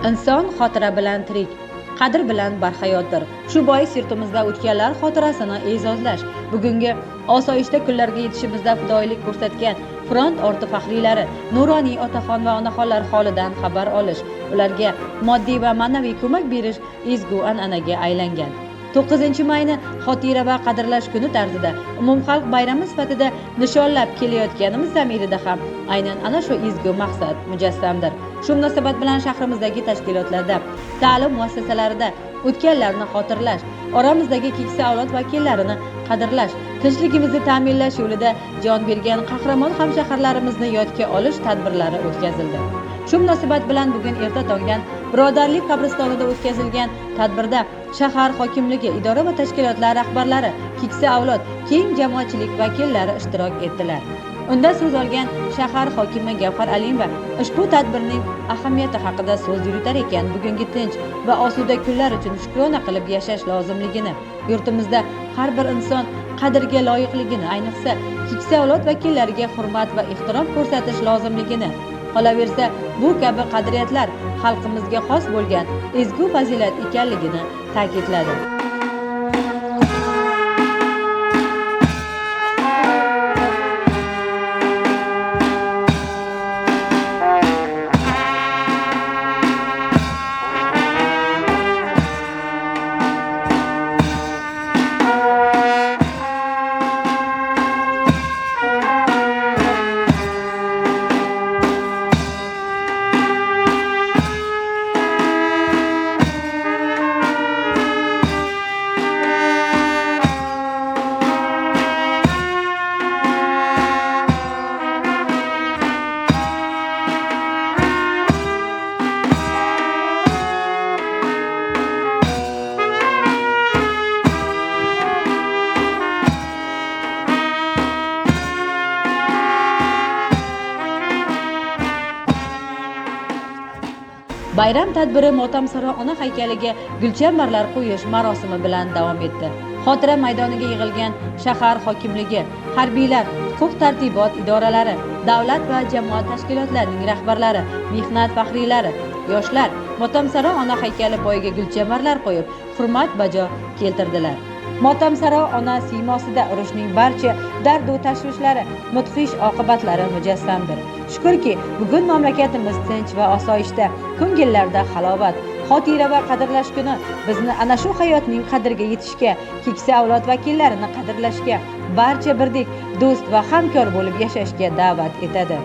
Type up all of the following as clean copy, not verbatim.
Inson xotira bilan tirik, qadr bilan barhayotdir. Shu bois yurtimizda o'tganlar xotirasini e'zozlash, bugungi osoyishta kunlarga yetishimizda fidoyilik ko'rsatgan front orti faxriylari, nuroniy otaxon va onaxonlar holidan xabar olish, ularga moddiy va ma'naviy ko'mak berish ezgu an'anaga aylangan. 9-mayni xotira va qadrlash kuni tarzida umumxalq bayrami sifatida nishonlab kelayotganimiz zamirida ham aynan ana shu ezgu maqsad mujassamdir. Shu munosabat bilan shahrimizdagi tashkilotlarda, ta'lim muassasalarida o'tganlarni xotirlash, oramizdagi keksa avlod vakillarini qadrlash, tinchligimizni ta'minlash yo'lida jon bergan qahramon hamshaharlarimizni yodga olish tadbirlari o'tkazildi. Shu munosabat bilan bugun erta tongdan Birodarlik qabristonida o'tkazilgan tadbirda shahar hokimligi, idora va tashkilotlar rahbarlari, keksa avlod, keng jamoatchilik vakillari ishtirok etdilar. Unda so'z olgan shahar hokimi Gavhar Alimova ushbu tadbirning ahamiyati haqida so'z yuritar ekan, bugungi tinch va osuda kunlar uchun shukrona qilib yashash lozimligini, yurtimizda har bir inson qadrga loyiqligini, ayniqsa keksa avlod vakillariga hurmat va ehtirom ko'rsatish lozimligini, qolaversa bu kabi qadriyatlar xalqimizga xos bo'lgan ezgu fazilat ekanligini ta'kidladi. Bayram tadbiri Motamsaro ona haykaliga gulchambarlar qo'yish marosimi bilan davom etdi. Xotira maydoniga yig'ilgan shahar hokimligi, harbiylar, huquq-tartibot idoralari, davlat va jamoat tashkilotlarining rahbarlari, mehnat faxriylari, yoshlar Motamsaro ona haykali poyiga gulchambarlar qo'yib, hurmat bajo keltirdilar. Motamsaro ona siymosida urushning barcha dardu tashvishlari, mudhish oqibatlari mujassamdir. Shukrki, bugun mamlakatimiz tinch va osoyishta, ko'ngillarda halovat, xotira va qadrlash kuni bizni ana shu hayotning qadriga yetishga, keksa avlod vakillarini qadrlashga, barcha birdek do'st va hamkor bo'lib yashashga da'vat etadi.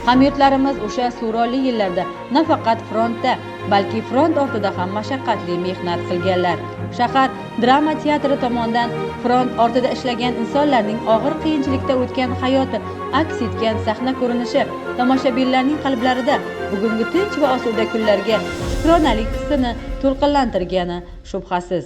Hamyurtlarimiz o'sha surorli yillarda nafaqat frontda, balki front ortida ham mashaqqatli mehnat qilganlar. Shahar drama teatri tomonidan front ortida ishlagan insonlarning og'ir qiyinchilikda o'tgan hayoti aks etgan sahna ko'rinishi tomoshabinlarning qalblarida bugungi tinch va osuda kunlarga shukronalik hissini to'lqinlantirgani shubhasiz.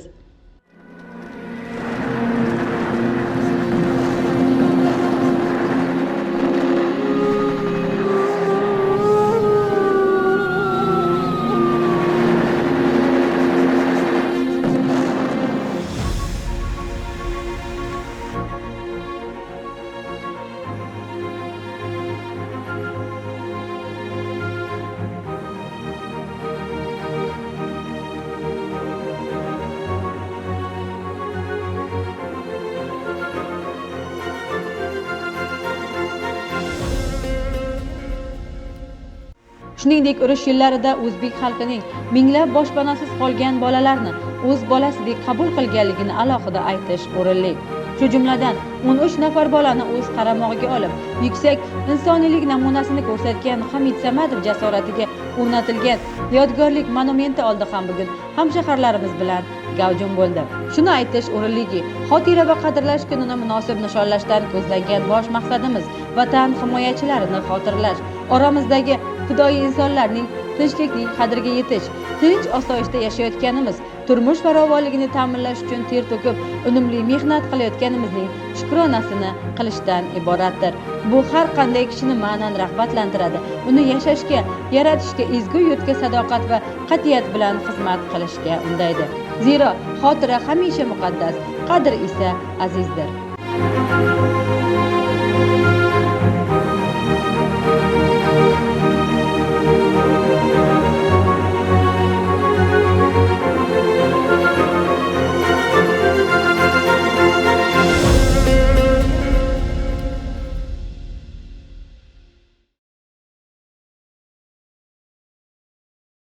Shuningdek, urush yillarida o'zbek xalqining minglab boshpanasiz qolgan bolalarni o'z bolasidek qabul qilganligini alohida aytish o'rinli. Shu jumladan 13 nafar bolani o'z qaramog'iga olib, yuksak insoniylik namunasini ko'rsatgan Hamid Samadov jasoratiga o'rnatilgan yodgorlik monumenti oldi ham bugun hamshaharlarimiz bilan gavjum bo'ldi. Shuni aytish o'rinliki, xotira va qadrlash kunini munosib nishonlashdan ko'zlangan bosh maqsadimiz vatan himoyachilarini xotirlash, oramizdagi fidoyi insonlarning tinchlikning qadriga yetish, tinch osoyishta yashayotganimiz, turmush farovonligini ta'minlash uchun ter to'kib, unumli mehnat qilayotganimizning shukronasini qilishdan iboratdir. Bu har qanday kishini ma'nan rag'batlantiradi, uni yashashga, yaratishga, ezgu yurtga sadoqat va qat'iyat bilan xizmat qilishga undaydi. Zero xotira hamisha muqaddas, qadr esa azizdir.